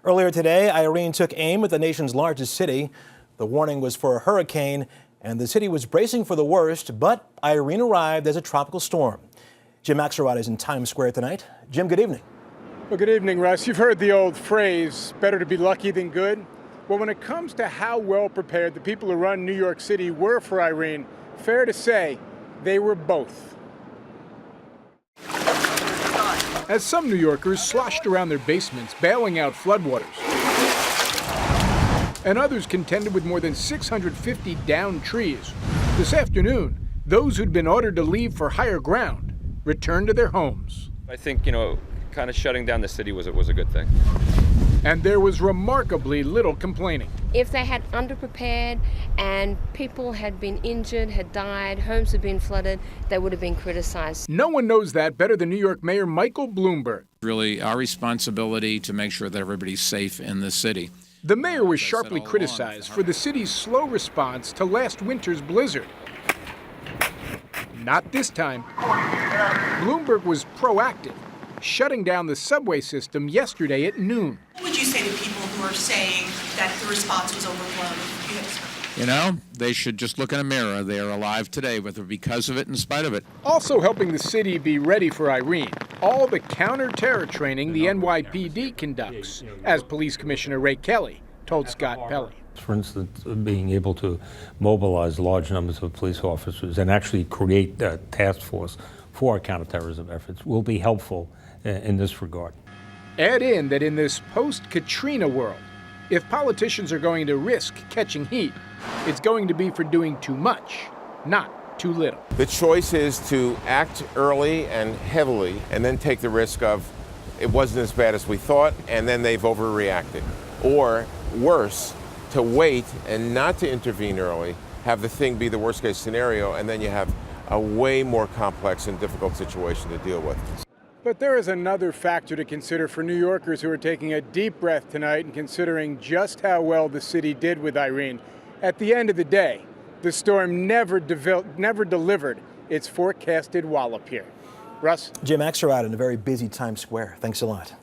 Earlier today, Irene took aim at the nation's largest city. The warning was for a hurricane, and the city was bracing for the worst, but Irene arrived as a tropical storm. Jim Axelrod is in Times Square tonight. Jim, good evening. Well, good evening, Russ. You've heard the old phrase, better to be lucky than good. Well, when it comes to how well prepared the people who run New York City were for Irene, fair to say they were both. As some New Yorkers sloshed around their basements bailing out floodwaters, and others contended with more than 650 downed trees, this afternoon, those who'd been ordered to leave for higher ground returned to their homes. I think, kind of shutting down the city was a good thing. And there was remarkably little complaining. If they had underprepared and people had been injured, had died, homes had been flooded, they would have been criticized. No one knows that better than New York Mayor Michael Bloomberg. Really our responsibility to make sure that everybody's safe in the city. The mayor was sharply criticized for the city's slow response to last winter's blizzard. Not this time. Bloomberg was proactive, shutting down the subway system yesterday at noon. What would you say to people who are saying that the response was overblown? They should just look in a mirror. They are alive today, whether because of it, in spite of it. Also helping the city be ready for Irene, all the counter-terror training the NYPD conducts, as Police Commissioner Ray Kelly told Scott Pelley. For instance, being able to mobilize large numbers of police officers and actually create a task force for our counterterrorism efforts will be helpful in this regard. Add in that in this post-Katrina world, if politicians are going to risk catching heat, it's going to be for doing too much, not too little. The choice is to act early and heavily and then take the risk of it wasn't as bad as we thought and then they've overreacted. Or worse, to wait and not to intervene early, have the thing be the worst case scenario, and then you have a way more complex and difficult situation to deal with. But there is another factor to consider for New Yorkers who are taking a deep breath tonight and considering just how well the city did with Irene. At the end of the day, the storm never delivered its forecasted wallop here. Russ? Jim Axelrod in a very busy Times Square. Thanks a lot.